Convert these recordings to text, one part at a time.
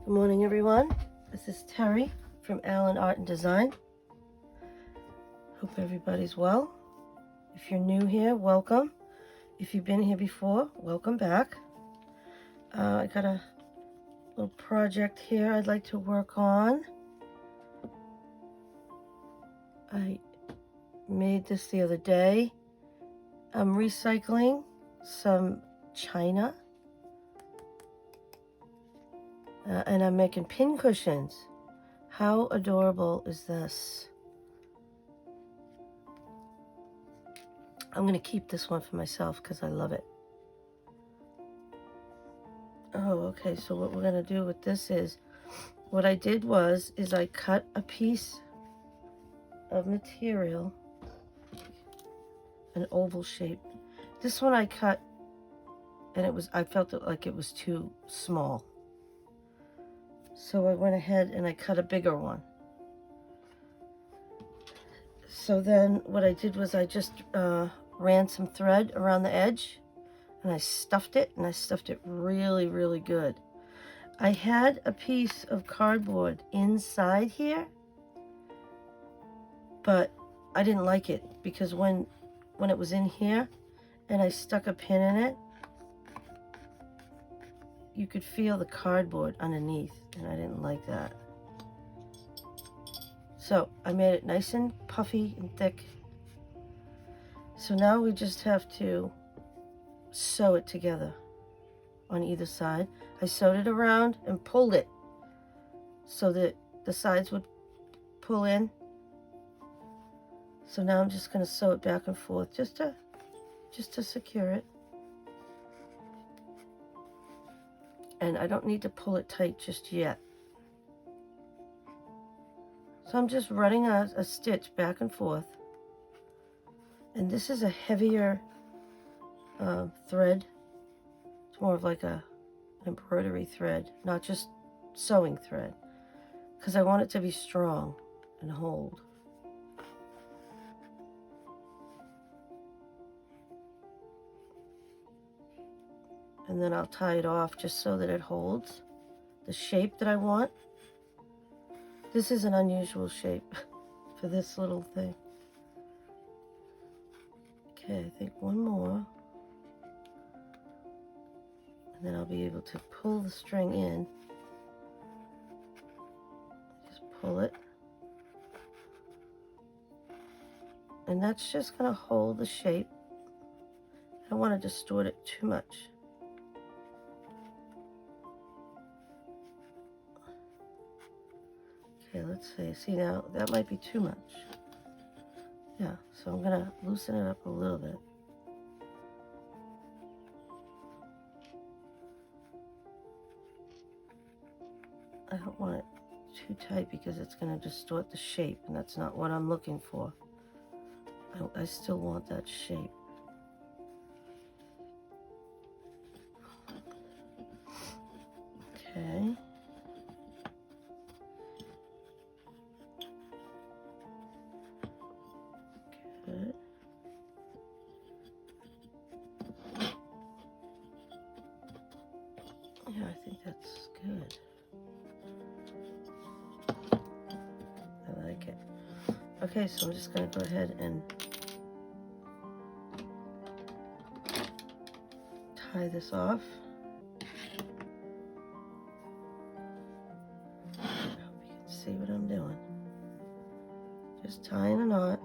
Good morning, everyone. This is Terry from Allen Art and Design. Hope everybody's well. If you're new here, welcome. If you've been here before, welcome back. I got a little project here I'd like to work on. I made this the other day. I'm recycling some china. And I'm making pin cushions. How adorable is this? I'm going to keep this one for myself because I love it. Oh, okay, so what we're going to do with this is, what I did is I cut a piece of material, an oval shape. This one I cut, and I felt like it was too small. So I went ahead and I cut a bigger one. So then what I did was I just ran some thread around the edge and I stuffed it, and I stuffed it really, really good. I had a piece of cardboard inside here, but I didn't like it because when it was in here and I stuck a pin in it, you could feel the cardboard underneath, and I didn't like that. So I made it nice and puffy and thick. So now we just have to sew it together on either side. I sewed it around and pulled it so that the sides would pull in. So now I'm just going to sew it back and forth just to secure it. And I don't need to pull it tight just yet. So I'm just running a stitch back and forth. And this is a heavier thread. It's more of like an embroidery thread, not just sewing thread, because I want it to be strong and hold. And then I'll tie it off just so that it holds the shape that I want. This is an unusual shape for this little thing. Okay, I think one more. And then I'll be able to pull the string in. Just pull it. And that's just going to hold the shape. I don't want to distort it too much. Okay, let's see. See, now that might be too much. Yeah, so I'm going to loosen it up a little bit. I don't want it too tight because it's going to distort the shape, and that's not what I'm looking for. I still want that shape. Okay. Good. Yeah, I think that's good. I like it. Okay, so I'm just going to go ahead and tie this off. I hope you can see what I'm doing. Just tying a knot.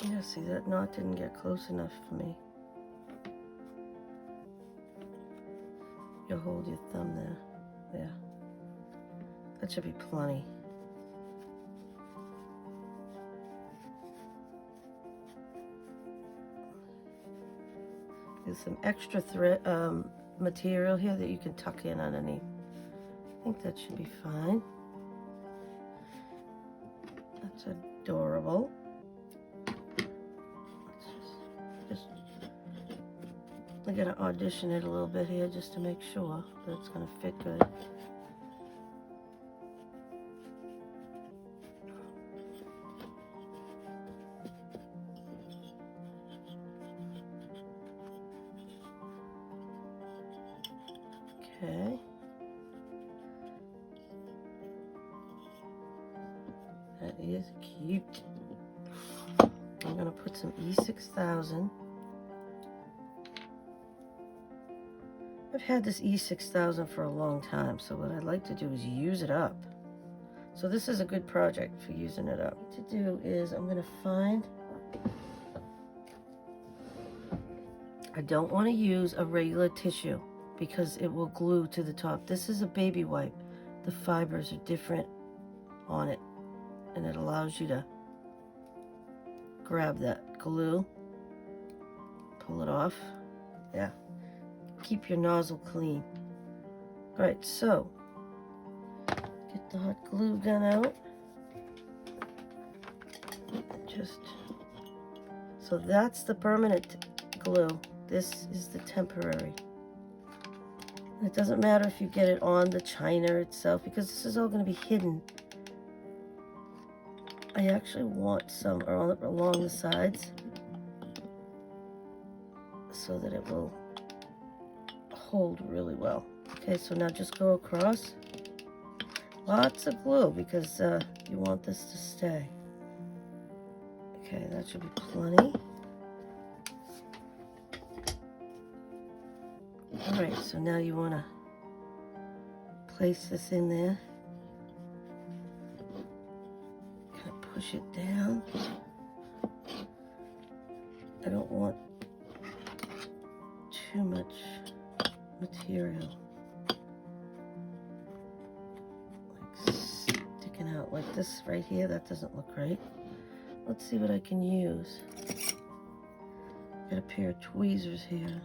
Yeah, see, that knot didn't get close enough for me. You'll hold your thumb there. Yeah. That should be plenty. There's some extra thread material here that you can tuck in underneath. I think that should be fine. That's adorable. I'm gonna audition it a little bit here just to make sure that it's gonna fit good. Okay. That is cute. I'm going to put some E6000. I've had this E6000 for a long time, so what I'd like to do is use it up. So this is a good project for using it up. What to do is I'm going to find... I don't want to use a regular tissue because it will glue to the top. This is a baby wipe. The fibers are different on it, and it allows you to grab that glue, pull it off. Yeah, keep your nozzle clean. All right, so get the hot glue gun out. So that's the permanent glue. This is the temporary. And it doesn't matter if you get it on the china itself because this is all going to be hidden. I actually want some along the sides so that it will hold really well. Okay, so now just go across. Lots of glue because you want this to stay. Okay, that should be plenty. All right, so now you want to place this in there. Kind of push it down. I don't want too much material like sticking out like this right here. That doesn't look right. Let's see what I can use. Got a pair of tweezers here.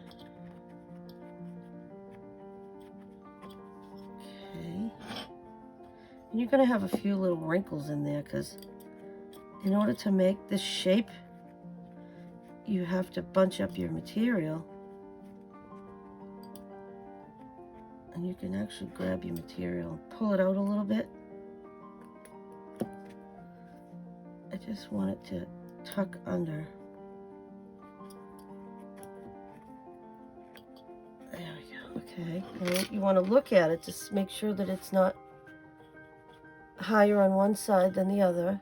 Okay. And you're going to have a few little wrinkles in there because in order to make this shape, you have to bunch up your material. And you can actually grab your material and pull it out a little bit. I just want it to tuck under. There we go. Okay. Now you want to look at it to make sure that it's not higher on one side than the other.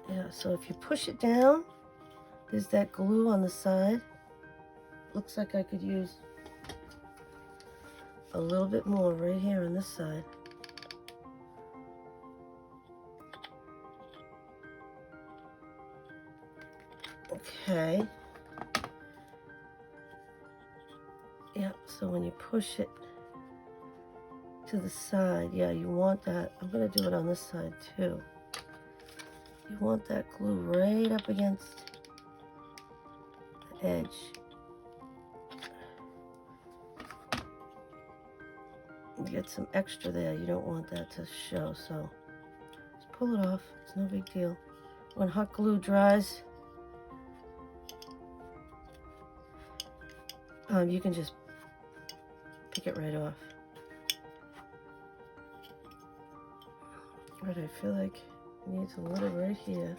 Yeah, so if you push it down, there's that glue on the side. Looks like I could use a little bit more right here on this side. Okay. Yep, so when you push it to the side, yeah, you want that. I'm going to do it on this side too. You want that glue right up against the edge. You get some extra there. You don't want that to show, so just pull it off. It's no big deal. When hot glue dries, you can just pick it right off. But I feel like it needs a little right here.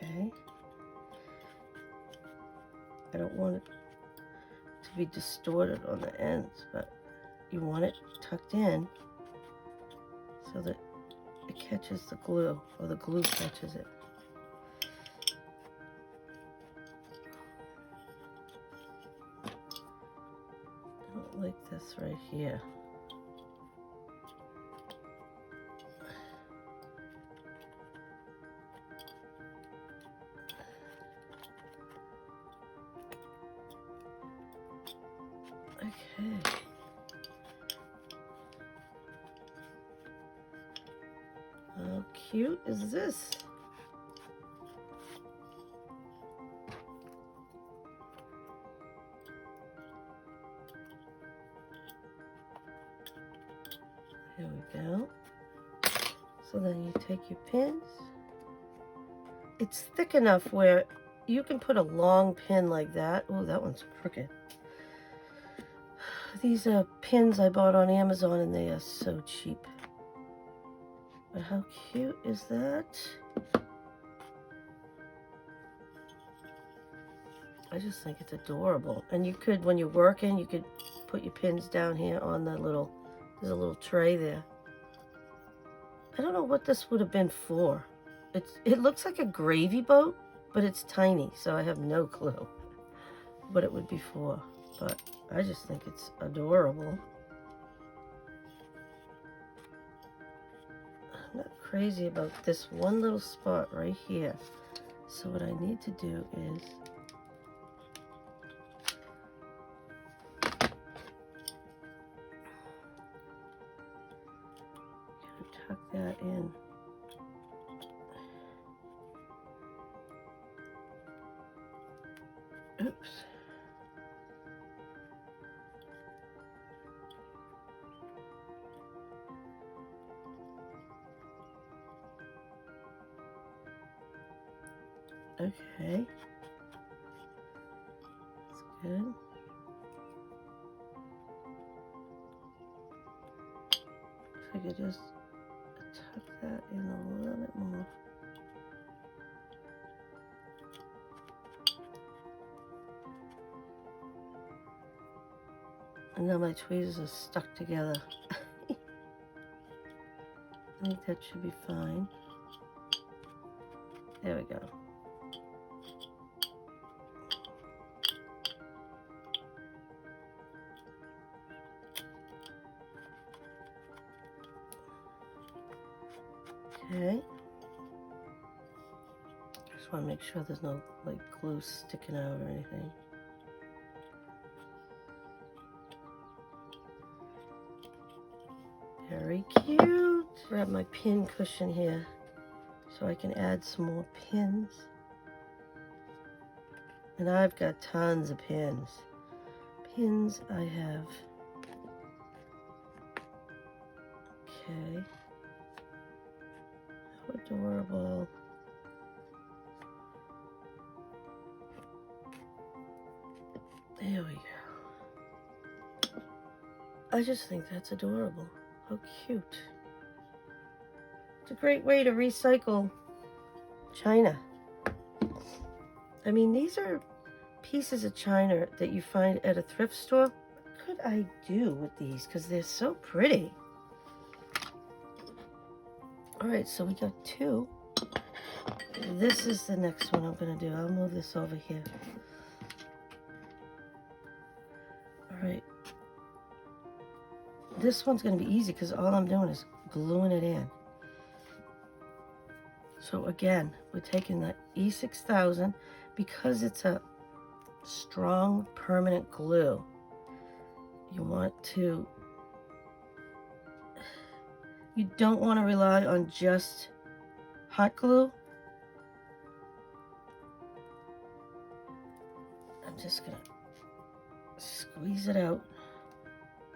Okay. I don't want it to be distorted on the ends, but you want it tucked in so that it catches the glue, or the glue catches it. I don't like this right here. Okay. How cute is this? Here we go. So then you take your pins. It's thick enough where you can put a long pin like that. Oh, that one's crooked. These are pins I bought on Amazon and they are so cheap. But how cute is that? I just think it's adorable. And you could, when you're working, you could put your pins down here on the little, there's a little tray there. I don't know what this would have been for. It looks like a gravy boat, but it's tiny, so I have no clue what it would be for. But I just think it's adorable. I'm not crazy about this one little spot right here. So what I need to do is tuck that in. Oops. Okay. That's good. If I could just tuck that in a little bit more. And now my tweezers are stuck together. I think that should be fine. There we go. Okay. Just want to make sure there's no like glue sticking out or anything. Very cute. Grab my pin cushion here so I can add some more pins. And I've got tons of pins. Pins I have. Okay. How adorable. There we go. I just think that's adorable. How cute. It's a great way to recycle china. I mean, these are pieces of china that you find at a thrift store. What could I do with these? Because they're so pretty. All right, so we got two. This is the next one I'm going to do. I'll move this over here. All right. This one's going to be easy because all I'm doing is gluing it in. So again, we're taking the E6000 because it's a strong permanent glue. You don't want to rely on just hot glue. I'm just going to squeeze it out.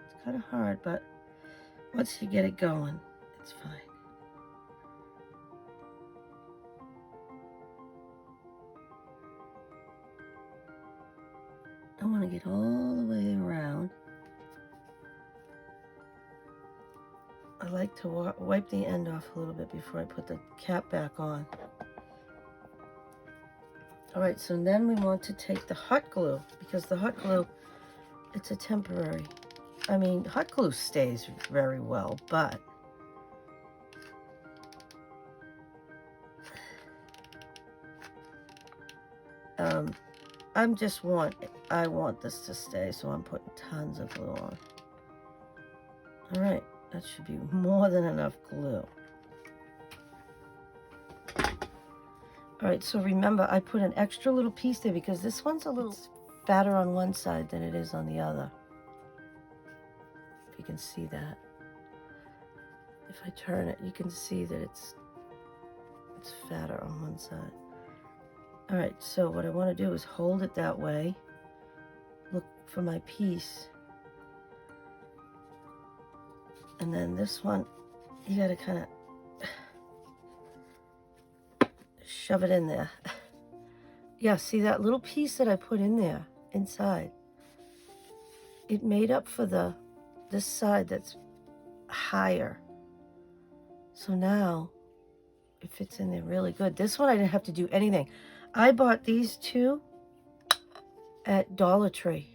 It's kind of hard, but once you get it going, it's fine. I want to get all the way around. I like to wipe the end off a little bit before I put the cap back on. All right, so then we want to take the hot glue because the hot glue, it's a temporary. I mean, hot glue stays very well, but I want this to stay, so I'm putting tons of glue on. All right, that should be more than enough glue. All right, so remember, I put an extra little piece there because this one's a little fatter on one side than it is on the other. If you can see that. If I turn it, you can see that it's fatter on one side. All right, so what I want to do is hold it that way. Look for my piece. And then this one, you got to kind of shove it in there. Yeah, see that little piece that I put in there inside? It made up for this side that's higher. So now it fits in there really good. This one I didn't have to do anything. I bought these two at Dollar Tree.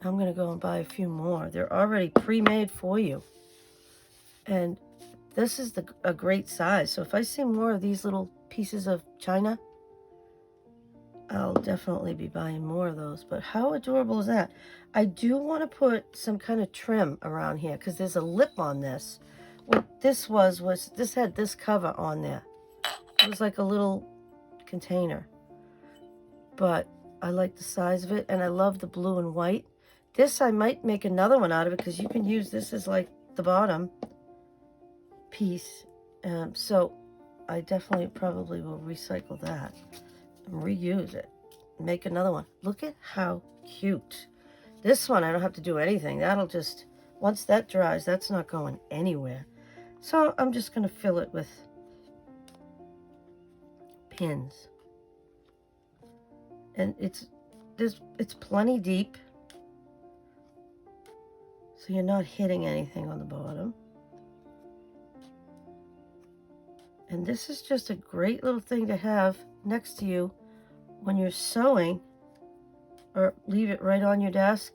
I'm going to go and buy a few more. They're already pre-made for you. And this is a great size. So if I see more of these little pieces of china, I'll definitely be buying more of those. But how adorable is that? I do want to put some kind of trim around here because there's a lip on this. What this was this had this cover on there. It was like a little container. But I like the size of it, and I love the blue and white. This, I might make another one out of it because you can use this as like the bottom piece. So I definitely probably will recycle that and reuse it. Make another one. Look at how cute. This one, I don't have to do anything. That'll just, once that dries, that's not going anywhere. So I'm just going to fill it with pins. And it's plenty deep. So you're not hitting anything on the bottom. And this is just a great little thing to have next to you when you're sewing, or leave it right on your desk.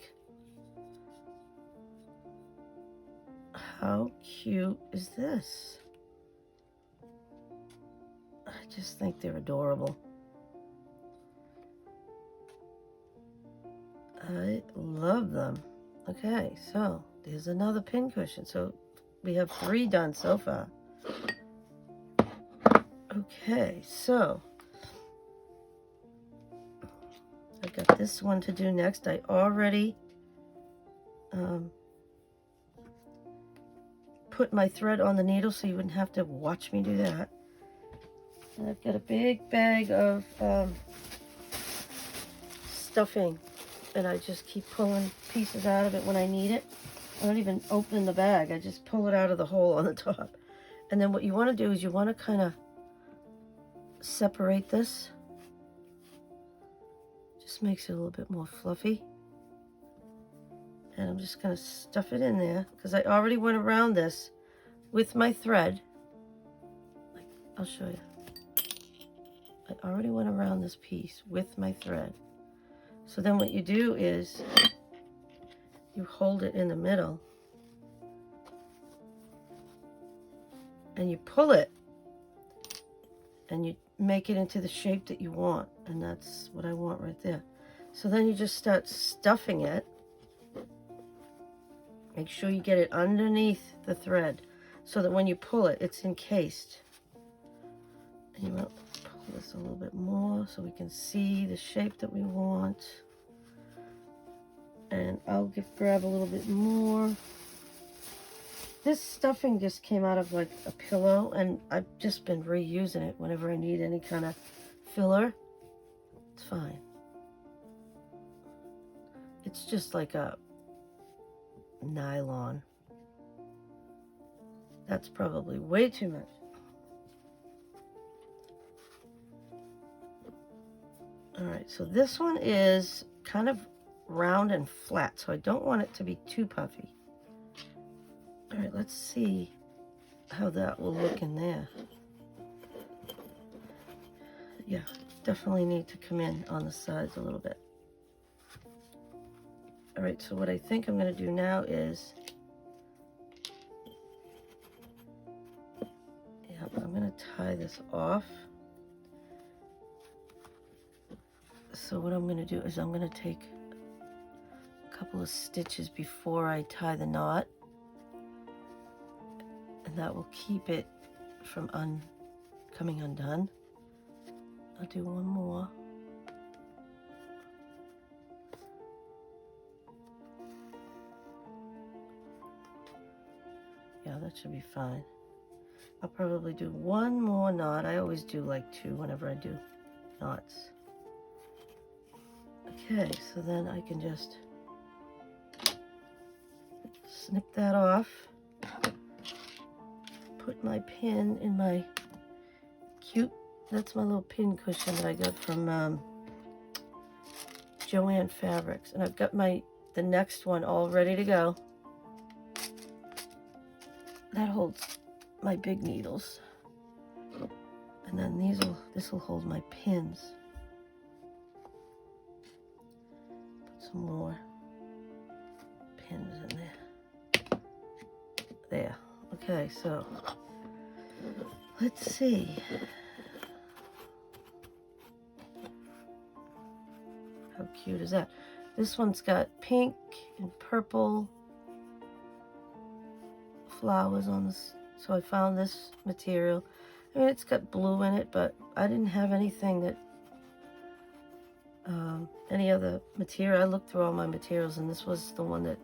How cute is this? I just think they're adorable. I love them. Okay, so there's another pin cushion. So we have 3 done so far. Okay, so I've got this one to do next. I already put my thread on the needle so you wouldn't have to watch me do that. And I've got a big bag of stuffing, and I just keep pulling pieces out of it when I need it. I don't even open the bag. I just pull it out of the hole on the top. And then what you want to do is you want to kind of separate this. Just makes it a little bit more fluffy. And I'm just going to stuff it in there because I already went around this with my thread. I'll show you. I already went around this piece with my thread. So then what you do is you hold it in the middle and you pull it and you make it into the shape that you want, and that's what I want right there. So then you just start stuffing it. Make sure you get it underneath the thread so that when you pull it, it's encased. And you want to pull this a little bit more so we can see the shape that we want. And I'll grab a little bit more. This stuffing just came out of like a pillow, and I've just been reusing it whenever I need any kind of filler. It's fine. It's just like a nylon. That's probably way too much. All right, so this one is kind of round and flat, so I don't want it to be too puffy. All right, let's see how that will look in there. Yeah, definitely need to come in on the sides a little bit. All right, so what I think I'm going to do now is, I'm going to tie this off. So what I'm going to do is I'm going to take a couple of stitches before I tie the knot. And that will keep it from coming undone. I'll do one more. Yeah, that should be fine. I'll probably do one more knot. I always do like 2 whenever I do knots. Okay, so then I can just snip that off. Put my pin in my cute. That's my little pin cushion that I got from Joanne Fabrics. And I've got the next one all ready to go. That holds my big needles. And then this will hold my pins. Put some more pins in there. There. Okay, so let's see. How cute is that? This one's got pink and purple flowers on this. So I found this material. I mean, it's got blue in it, but I didn't have anything that, any other material. I looked through all my materials, and this was the one that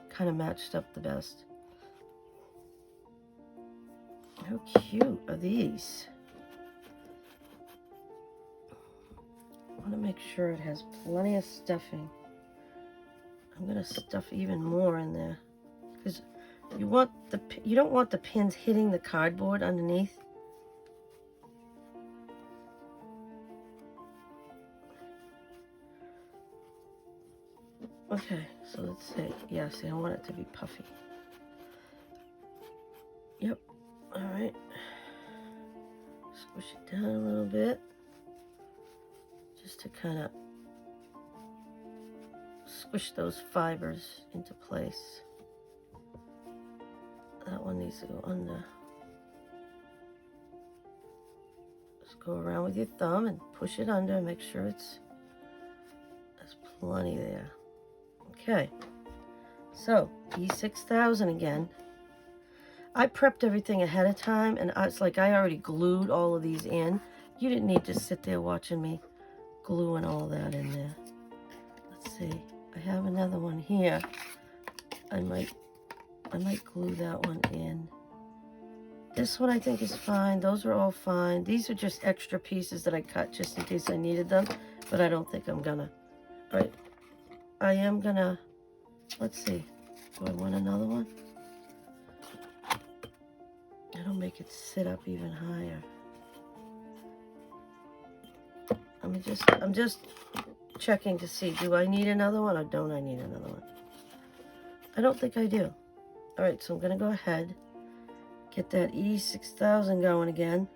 kind of matched up the best. How cute are these? I want to make sure it has plenty of stuffing. I'm going to stuff even more in there, because you don't want the pins hitting the cardboard underneath. Okay, so let's see. Yeah, see, I want it to be puffy. Yep. All right. Squish it down a little bit, just to kind of squish those fibers into place. That one needs to go under. Just go around with your thumb and push it under. Make sure there's plenty there. Okay, so E6000 again. I prepped everything ahead of time, and it's like I already glued all of these in. You didn't need to sit there watching me gluing all that in there. Let's see. I have another one here. I might glue that one in. This one I think is fine. Those are all fine. These are just extra pieces that I cut just in case I needed them, but I don't think I'm gonna. All right. I am gonna, let's see, do I want another one? That'll make it sit up even higher. I'm just checking to see, do I need another one or don't I need another one? I don't think I do. All right, so I'm gonna go ahead, get that E6000 going again.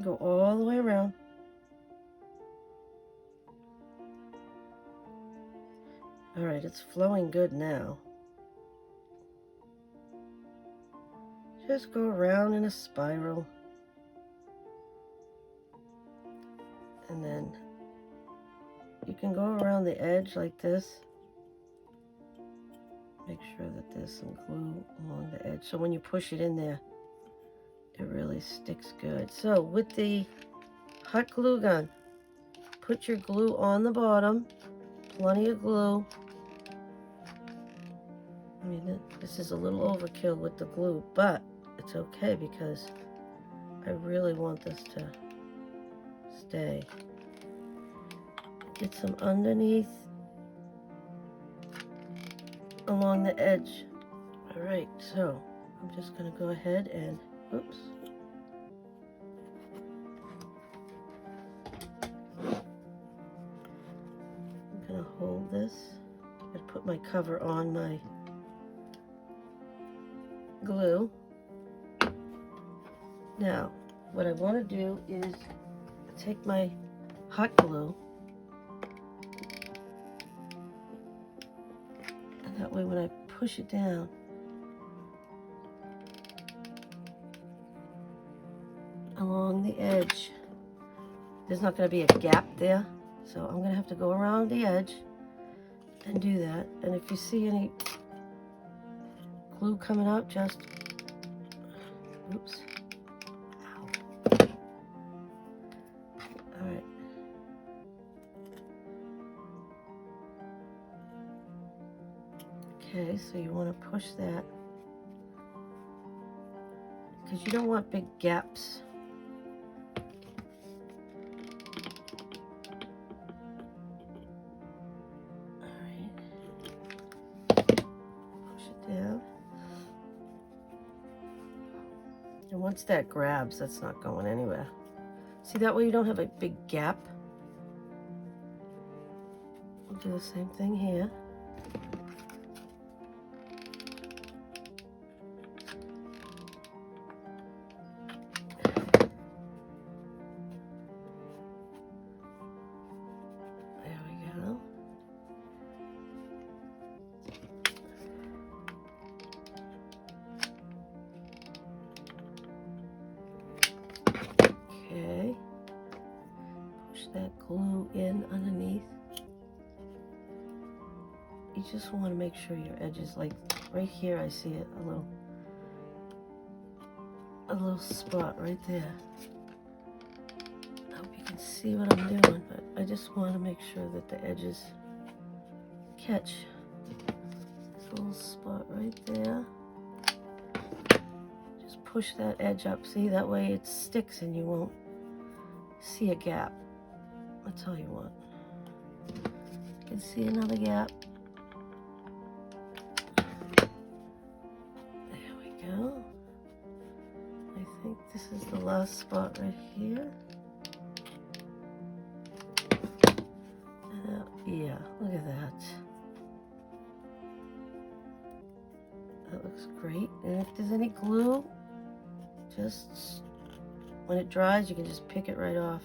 Go all the way around. All right, it's flowing good now. Just go around in a spiral. And then you can go around the edge like this. Make sure that there's some glue along the edge, so when you push it in there, it really sticks good. So with the hot glue gun, put your glue on the bottom, plenty of glue. I mean, this is a little overkill with the glue, but it's okay because I really want this to stay. Get some underneath along the edge. All right, so I'm just gonna go ahead and, oops. I'm gonna hold this. I'm gonna put my cover on my glue. Now, what I want to do is take my hot glue, and that way when I push it down, along the edge, there's not going to be a gap there, so I'm going to have to go around the edge and do that. And if you see any glue coming out, just, oops. Ow. All right. Okay, so you want to push that because you don't want big gaps. All right. Push it down. Once that grabs, that's not going anywhere. See, that way you don't have a big gap. We'll do the same thing here. There we go. Okay. Push that glue in underneath. You just want to make sure your edges, like right here, I see it, a little spot right there. I hope you can see what I'm doing, but I just want to make sure that the edges catch. This little spot right there. Just push that edge up, see, that way it sticks and you won't see a gap. That's all you want. You can see another gap. I think this is the last spot right here. Yeah, look at that. That looks great. And if there's any glue, just when it dries, you can just pick it right off.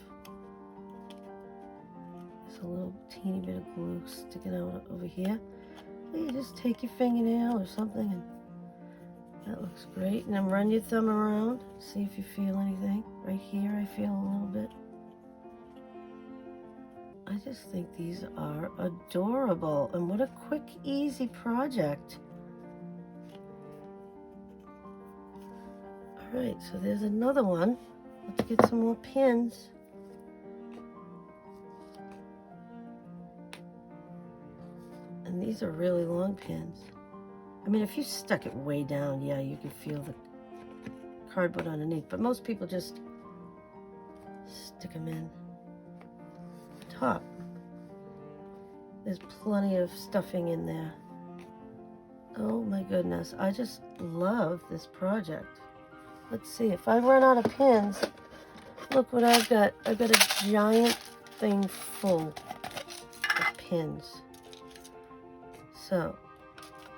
There's a little teeny bit of glue sticking out over here. You just take your fingernail or something, and that looks great. And then run your thumb around, see if you feel anything. Right here, I feel a little bit. I just think these are adorable, and what a quick, easy project. All right, so there's another one. Let's get some more pins. And these are really long pins. I mean, if you stuck it way down, yeah, you could feel the cardboard underneath, but most people just stick them in the top. There's plenty of stuffing in there. Oh my goodness, I just love this project. Let's see, if I run out of pins, look what I've got. I've got a giant thing full of pins. So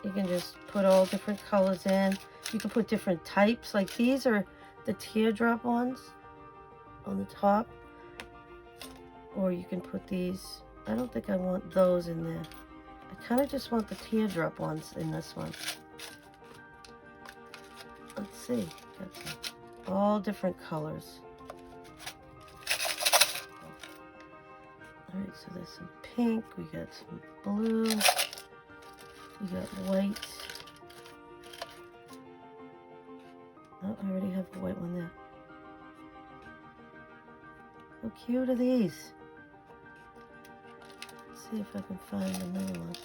you can just put all different colors in. You can put different types, like these are the teardrop ones on the top. Or you can put these, I don't think I want those in there. I kind of just want the teardrop ones in this one. Let's see, got some, all different colors. All right, so there's some pink, we got some blue, we got white. Oh, I already have the white one there. How cute are these? Let's see if I can find another one.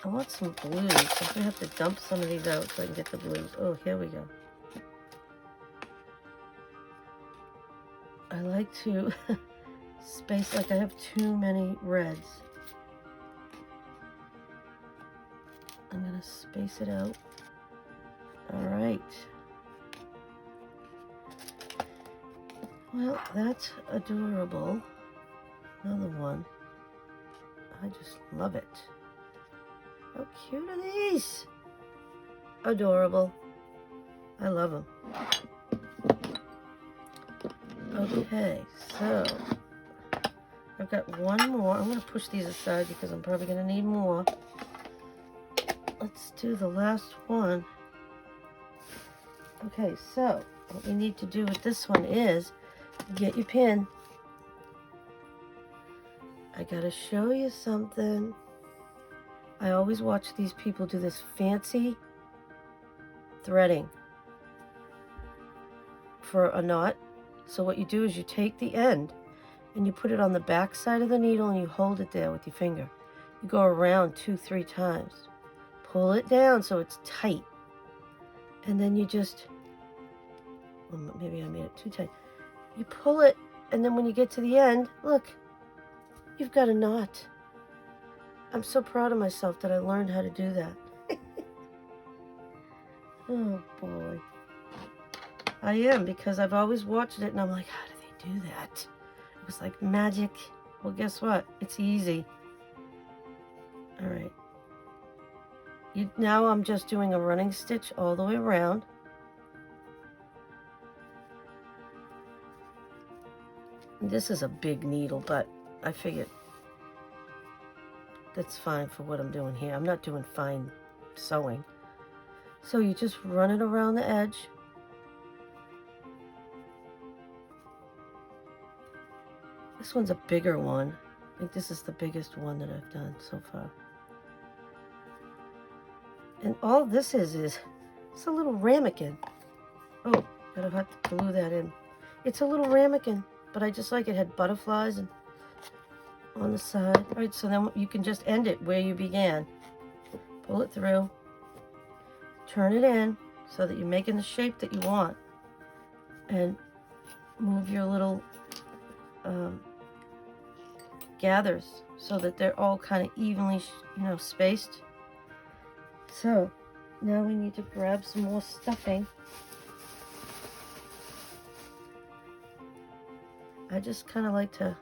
I want some blues. I'm gonna have to dump some of these out so I can get the blues. Oh, here we go. I like to space, like I have too many reds. I'm gonna space it out. All right. Well, that's adorable. Another one. I just love it. How cute are these? Adorable. I love them. Okay, so I've got one more. I'm going to push these aside because I'm probably going to need more. Let's do the last one. Okay, so what we need to do with this one is get your pin. I gotta show you something. I always watch these people do this fancy threading for a knot. So what you do is you take the end and you put it on the back side of the needle and you hold it there with your finger. You go around 2-3 times. Pull it down so it's tight. And then you just, well, maybe I made it too tight. You pull it, and then when you get to the end, look, you've got a knot. I'm so proud of myself that I learned how to do that. Oh boy. I am, because I've always watched it and I'm like, how do they do that? It was like magic. Well, guess what? It's easy. All right. Now I'm just doing a running stitch all the way around. This is a big needle, but I figured that's fine for what I'm doing here. I'm not doing fine sewing. So you just run it around the edge. This one's a bigger one. I think this is the biggest one that I've done so far. And all this is it's a little ramekin. Oh, gotta have to glue that in. It's a little ramekin, but I just like it had butterflies and on the side. All right, so then you can just end it where you began. Pull it through, turn it in so that you're making the shape that you want, and move your little gathers so that they're all kind of evenly, spaced. So now we need to grab some more stuffing. I just kind of like to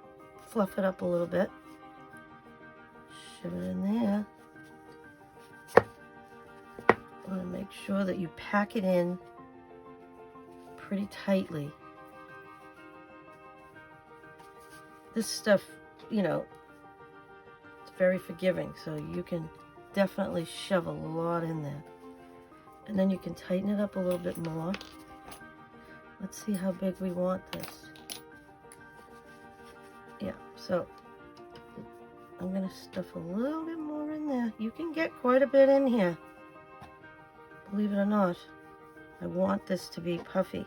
fluff it up a little bit. Shove it in there. Want to make sure that you pack it in pretty tightly. This stuff, it's very forgiving, so you can definitely shove a lot in there. And then you can tighten it up a little bit more. Let's see how big we want this. Yeah, so I'm going to stuff a little bit more in there. You can get quite a bit in here. Believe it or not, I want this to be puffy.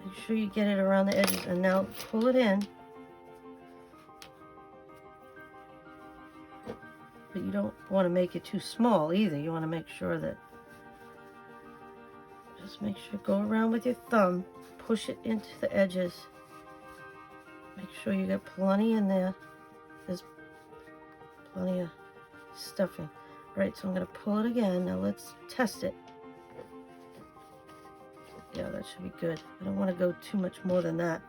Make sure you get it around the edges, and now pull it in. But you don't want to make it too small either. You want to make sure that, just make sure, go around with your thumb, push it into the edges. Make sure you get plenty in there. There's plenty of stuffing. All right, so I'm going to pull it again. Now let's test it. Yeah, that should be good. I don't want to go too much more than that.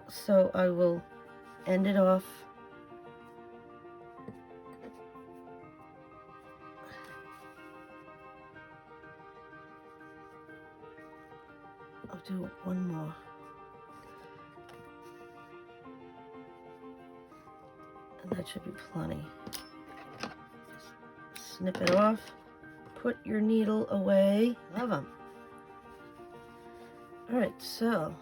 So I will end it off. I'll do one more. And that should be plenty. Just snip it off. Put your needle away. Love them. All right, so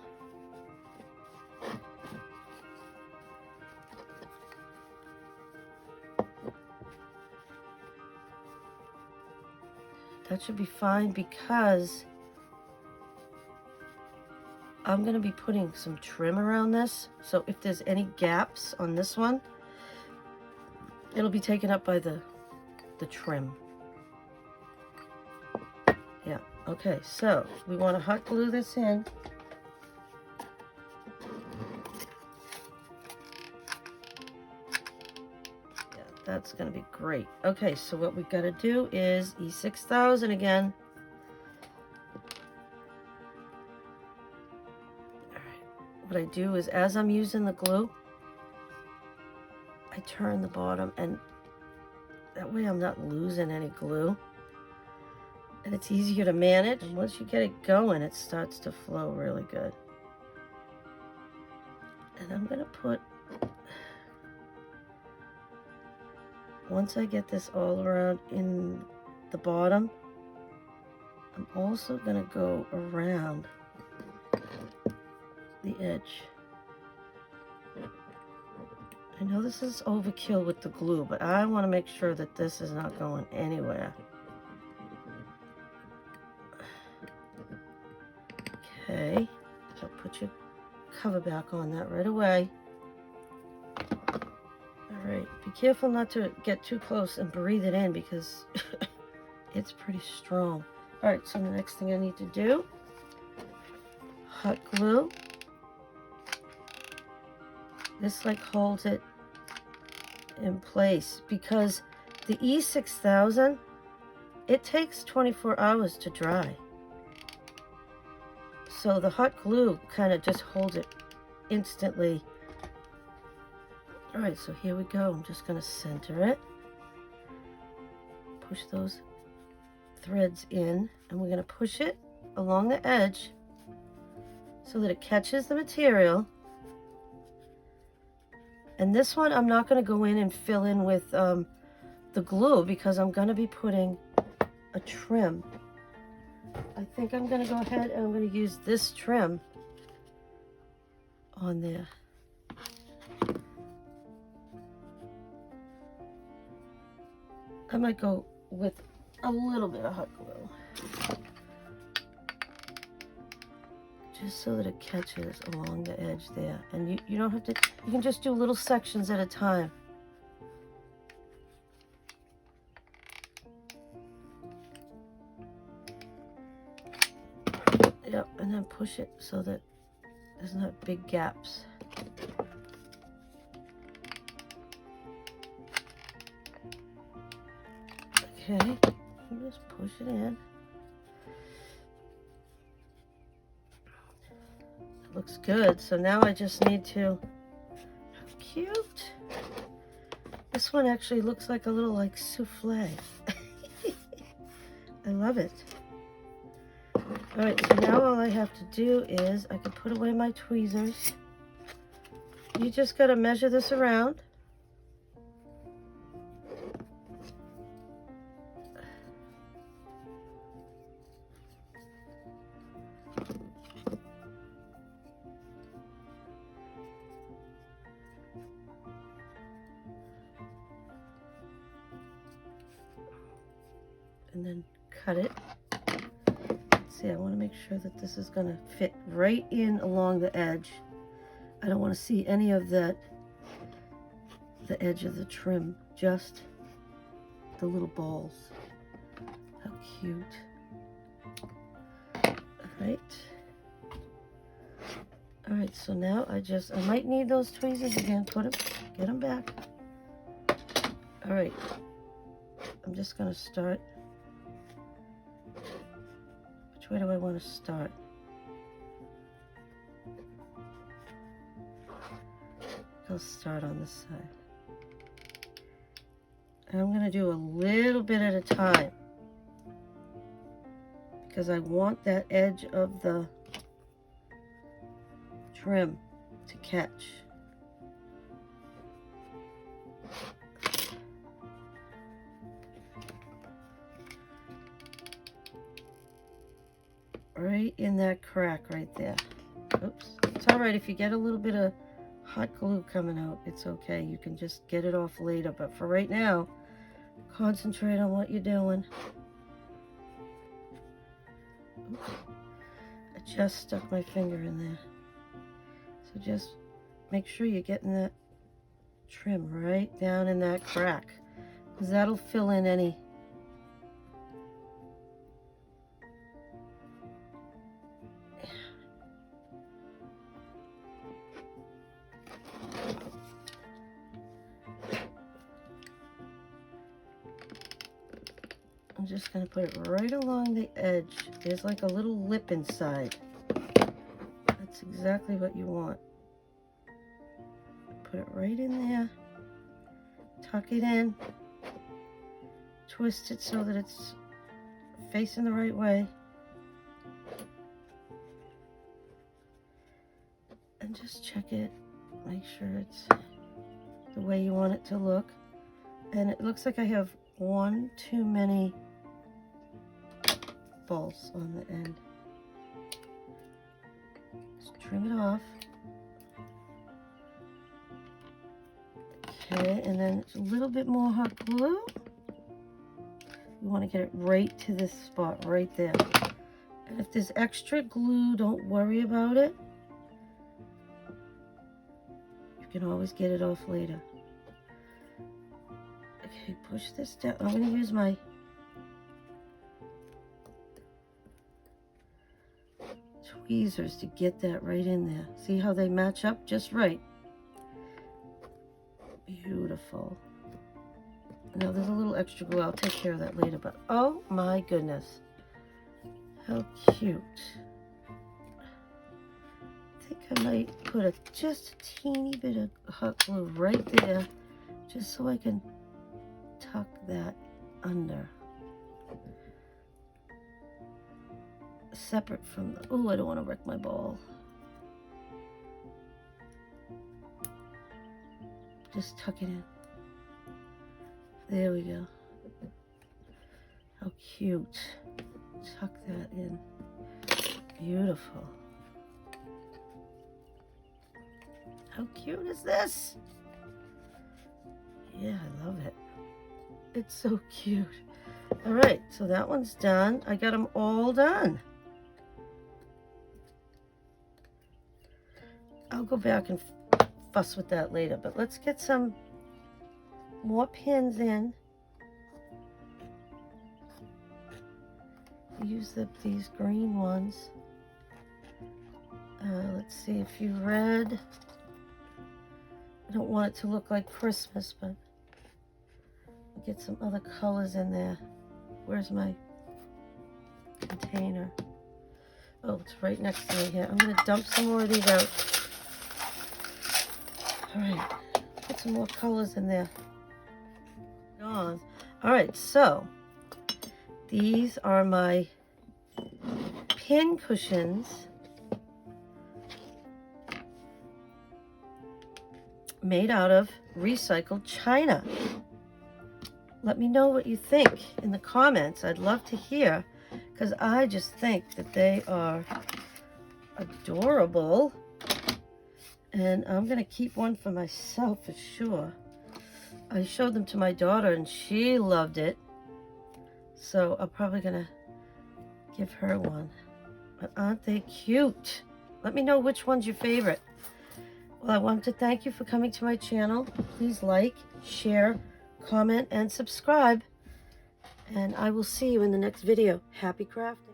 that should be fine, because I'm going to be putting some trim around this. So if there's any gaps on this one, it'll be taken up by the trim. Yeah, okay, so we want to hot glue this in. Yeah, that's going to be great. Okay, so what we've got to do is E6000 again. All right, what I do is, as I'm using the glue, I turn the bottom, and that way I'm not losing any glue. And it's easier to manage. And once you get it going, it starts to flow really good. And I'm going to put, once I get this all around in the bottom, I'm also going to go around the edge. I know this is overkill with the glue, but I want to make sure that this is not going anywhere. Okay, so put your cover back on that right away. All right, be careful not to get too close and breathe it in, because it's pretty strong. All right, so the next thing I need to do, hot glue. This like holds it in place, because the E6000 it takes 24 hours to dry. So the hot glue kind of just holds it instantly. All right, so here we go. I'm just going to center it. Push those threads in, and we're going to push it along the edge so that it catches the material. And this one I'm not going to go in and fill in with the glue because I'm going to be putting a trim. I think I'm going to go ahead and I'm going to use this trim on there. I might go with a little bit of hot glue, just so that it catches along the edge there. And you don't have to, you can just do little sections at a time. Yep, and then push it so that there's not big gaps. Okay, just push it in. It looks good. So now I just need to, how cute. This one actually looks like a little like souffle. I love it. All right, so now all I have to do is I can put away my tweezers. You just got to measure this around. And then cut it. See, I want to make sure that this is going to fit right in along the edge. I don't want to see any of that, the edge of the trim, just the little balls. How cute. All right, so now I might need those tweezers again. Get them back. All right, I'm just going to start. Which way do I want to start? I'll start on this side. And I'm going to do a little bit at a time because I want that edge of the trim to catch. Right in that crack right there. Oops. It's all right if you get a little bit of hot glue coming out. It's okay. You can just get it off later. But for right now, concentrate on what you're doing. Oops. I just stuck my finger in there. So just make sure you're getting that trim right down in that crack, because that'll fill in any I'm just going to put it right along the edge. There's like a little lip inside. That's exactly what you want. Put it right in there. Tuck it in. Twist it so that it's facing the right way. And just check it. Make sure it's the way you want it to look. And it looks like I have one too many balls on the end. Just trim it off. Okay, and then a little bit more hot glue. You want to get it right to this spot right there. And if there's extra glue, don't worry about it. You can always get it off later. Okay, push this down. I'm going to use my tweezers to get that right in there. See how they match up just right? Beautiful. Now there's a little extra glue. I'll take care of that later, but oh my goodness. How cute. I think I might put just a teeny bit of hot glue right there, just so I can tuck that under. Separate from the, oh, I don't want to wreck my ball. Just tuck it in. There we go. How cute. Tuck that in. Beautiful. How cute is this? Yeah, I love it. It's so cute. All right, so that one's done. I got them all done. I'll go back and fuss with that later, but let's get some more pins in. Use these green ones. Let's see, a few red. I don't want it to look like Christmas, but I'll get some other colors in there. Where's my container? Oh, it's right next to me here. I'm going to dump some more of these out. All right, put some more colors in there. On. All right, so these are my pin cushions made out of recycled china. Let me know what you think in the comments. I'd love to hear, because I just think that they are adorable. And I'm going to keep one for myself for sure. I showed them to my daughter and she loved it. So I'm probably going to give her one. But aren't they cute? Let me know which one's your favorite. Well, I wanted to thank you for coming to my channel. Please like, share, comment, and subscribe. And I will see you in the next video. Happy crafting.